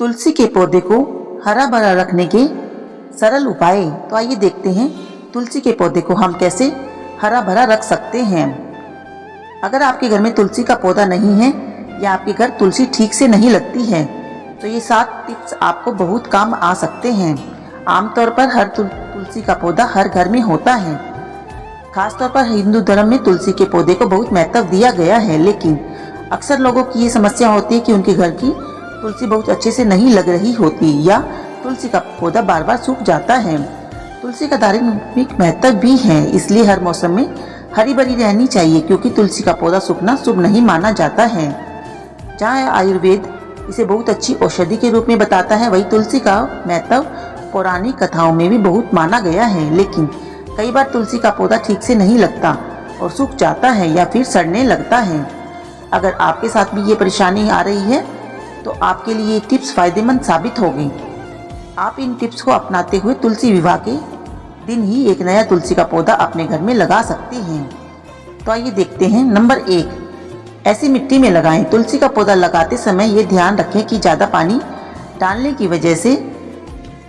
तुलसी के पौधे को हरा भरा रखने के सरल उपाय। तो आइए देखते हैं तुलसी के पौधे को हम कैसे हरा भरा रख सकते हैं। अगर आपके घर में तुलसी का पौधा नहीं है या आपके घर तुलसी ठीक से नहीं लगती है तो ये 7 टिप्स आपको बहुत काम आ सकते हैं। आमतौर पर हर तुलसी का पौधा हर घर में होता है। खासतौर पर हिंदू धर्म में तुलसी के पौधे को बहुत महत्व दिया गया है, लेकिन अक्सर लोगों की ये समस्या होती है कि उनके घर की तुलसी बहुत अच्छे से नहीं लग रही होती या तुलसी का पौधा बार बार सूख जाता है। तुलसी का धार्मिक महत्व भी है, इसलिए हर मौसम में हरी भरी रहनी चाहिए, क्योंकि तुलसी का पौधा सूखना शुभ नहीं माना जाता है। जहाँ आयुर्वेद इसे बहुत अच्छी औषधि के रूप में बताता है, वही तुलसी का महत्व पौराणिक कथाओं में भी बहुत माना गया है। लेकिन कई बार तुलसी का पौधा ठीक से नहीं लगता और सूख जाता है या फिर सड़ने लगता है। अगर आपके साथ भी ये परेशानी आ रही है तो आपके लिए ये टिप्स फायदेमंद साबित होगी। आप इन टिप्स को अपनाते हुए तुलसी विवाह के दिन ही एक नया तुलसी का पौधा अपने घर में लगा सकते हैं। तो आइए देखते हैं। नंबर 1, ऐसी मिट्टी में लगाएं। तुलसी का पौधा लगाते समय ये ध्यान रखें कि ज़्यादा पानी डालने की वजह से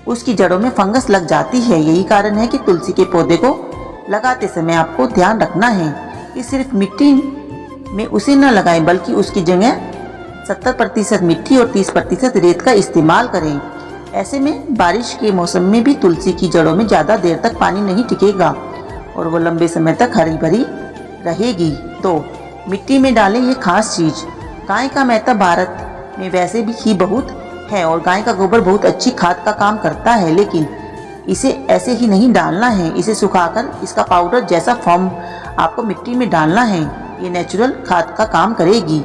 उसकी जड़ों में फंगस लग जाती है। यही कारण है कि तुलसी के पौधे को लगाते समय आपको ध्यान रखना है कि सिर्फ मिट्टी में उसे न लगाएं, बल्कि उसकी जगह 70% मिट्टी और 30% रेत का इस्तेमाल करें। ऐसे में बारिश के मौसम में भी तुलसी की जड़ों में ज़्यादा देर तक पानी नहीं टिकेगा और वो लंबे समय तक हरी भरी रहेगी। तो मिट्टी में डालें ये खास चीज़। गाय का महत्व भारत में वैसे भी ही बहुत है और गाय का गोबर बहुत अच्छी खाद का काम करता है, लेकिन इसे ऐसे ही नहीं डालना है। इसे सुखाकर इसका पाउडर जैसा फॉर्म आपको मिट्टी में डालना है। ये नेचुरल खाद का काम करेगी,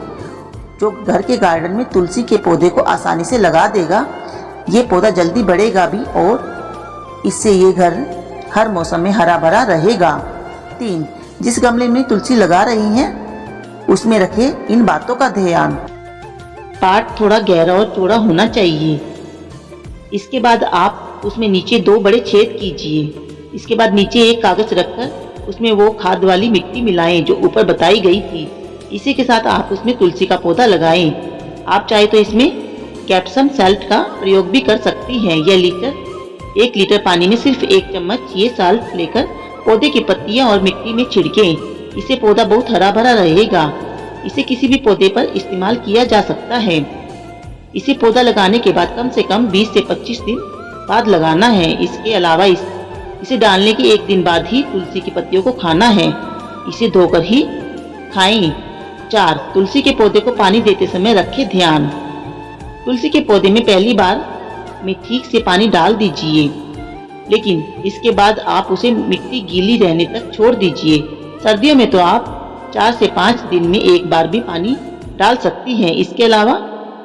जो घर के गार्डन में तुलसी के पौधे को आसानी से लगा देगा। ये पौधा जल्दी बढ़ेगा भी और इससे ये घर हर मौसम में हरा भरा रहेगा। 3, जिस गमले में तुलसी लगा रही हैं उसमें रखें इन बातों का ध्यान। पार्ट थोड़ा गहरा और चौड़ा होना चाहिए। इसके बाद आप उसमें नीचे 2 बड़े छेद कीजिए। इसके बाद नीचे एक कागज रखकर उसमें वो खाद वाली मिट्टी मिलाएं जो ऊपर बताई गई थी। इसी के साथ आप उसमें तुलसी का पौधा लगाएं। आप चाहे तो इसमें कैप्सम साल्ट का प्रयोग भी कर सकती हैं। यह 1 लीटर पानी में सिर्फ 1 चम्मच ये साल्ट लेकर पौधे की पत्तियां और मिट्टी में छिड़कें। इससे पौधा बहुत हरा भरा रहेगा। इसे किसी भी पौधे पर इस्तेमाल किया जा सकता है। इसे पौधा लगाने के बाद कम से कम 20 से 25 दिन बाद लगाना है। इसके अलावा इसे डालने के 1 दिन बाद ही तुलसी की पत्तियों को खाना है। इसे धोकर ही खाएं। 4, तुलसी के पौधे को पानी देते समय रखें ध्यान। तुलसी के पौधे में पहली बार में ठीक से पानी डाल दीजिए, लेकिन इसके बाद आप उसे मिट्टी गीली रहने तक छोड़ दीजिए। सर्दियों में तो आप 4 से 5 दिन में एक बार भी पानी डाल सकती हैं। इसके अलावा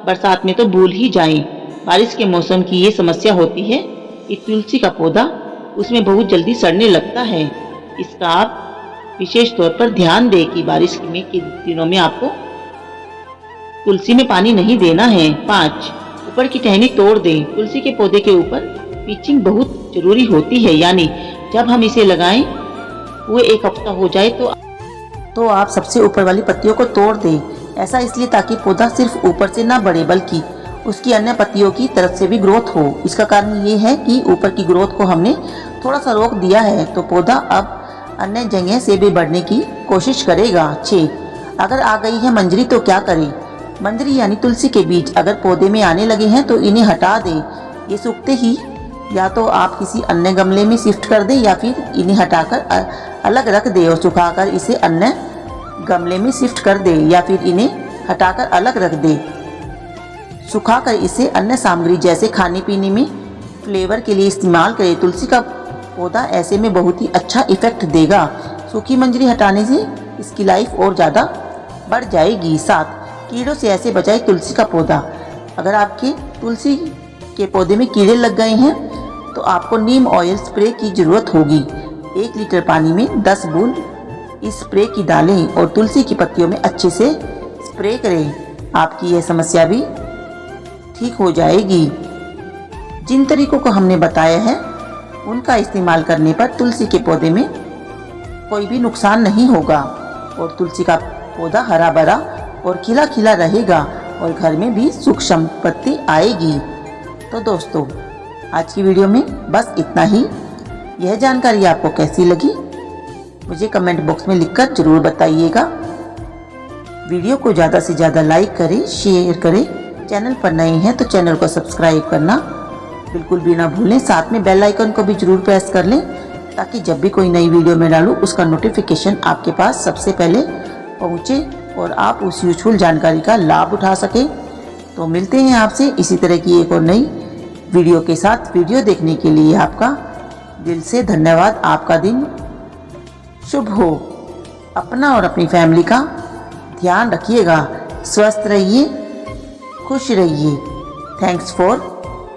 बरसात में तो भूल ही जाएं। बारिश के मौसम की ये समस्या होती है कि तुलसी का पौधा उसमें बहुत जल्दी सड़ने लगता है। इसका आप विशेष तौर पर ध्यान दें कि बारिश के दिनों में आपको तुलसी में पानी नहीं देना है। 5, ऊपर की टहनी तोड़ दें। तुलसी के पौधे के ऊपर पिचिंग बहुत जरूरी होती है, यानी जब हम इसे लगाएं हुए 1 हफ्ता हो जाए तो आप सबसे ऊपर वाली पत्तियों को तोड़ दें। ऐसा इसलिए ताकि पौधा सिर्फ ऊपर से ना बढ़े, बल्कि उसकी अन्य पत्तियों की तरफ से भी ग्रोथ हो। इसका कारण ये है कि ऊपर की ग्रोथ को हमने थोड़ा सा रोक दिया है, तो पौधा अब अन्य जगह से भी बढ़ने की कोशिश करेगा। 6, अगर आ गई है मंजरी तो क्या करें। मंजरी यानी तुलसी के बीज अगर पौधे में आने लगे हैं तो इन्हें हटा दें। ये सूखते ही या तो आप किसी अन्य गमले में शिफ्ट कर दें या फिर इन्हें हटाकर अलग रख दें और सुखाकर इसे अन्य गमले में शिफ्ट कर दें या फिर इन्हें हटाकर अलग रख दें। सुखाकर इसे अन्य सामग्री जैसे खाने पीने में फ्लेवर के लिए इस्तेमाल करें। तुलसी का पौधा ऐसे में बहुत ही अच्छा इफेक्ट देगा। सूखी मंजरी हटाने से इसकी लाइफ और ज़्यादा बढ़ जाएगी। 7, कीड़ों से ऐसे बचाए तुलसी का पौधा। अगर आपके तुलसी के पौधे में कीड़े लग गए हैं तो आपको नीम ऑयल स्प्रे की ज़रूरत होगी। 1 लीटर पानी में 10 बूंद इस स्प्रे की डालें और तुलसी की पत्तियों में अच्छे से स्प्रे करें। आपकी यह समस्या भी ठीक हो जाएगी। जिन तरीकों को हमने बताया है उनका इस्तेमाल करने पर तुलसी के पौधे में कोई भी नुकसान नहीं होगा और तुलसी का पौधा हरा भरा और खिला खिला रहेगा और घर में भी सुख संपत्ति आएगी। तो दोस्तों आज की वीडियो में बस इतना ही। यह जानकारी आपको कैसी लगी मुझे कमेंट बॉक्स में लिखकर ज़रूर बताइएगा। वीडियो को ज़्यादा से ज़्यादा लाइक करें, शेयर करें। चैनल पर नए हैं तो चैनल को सब्सक्राइब करना बिल्कुल भी ना भूलें। साथ में बेल आइकन को भी ज़रूर प्रेस कर लें ताकि जब भी कोई नई वीडियो में डालूँ उसका नोटिफिकेशन आपके पास सबसे पहले पहुँचे और आप उस यूजफुल जानकारी का लाभ उठा सकें। तो मिलते हैं आपसे इसी तरह की एक और नई वीडियो के साथ। वीडियो देखने के लिए आपका दिल से धन्यवाद। आपका दिन शुभ हो। अपना और अपनी फैमिली का ध्यान रखिएगा। स्वस्थ रहिए, खुश रहिए। Thanks for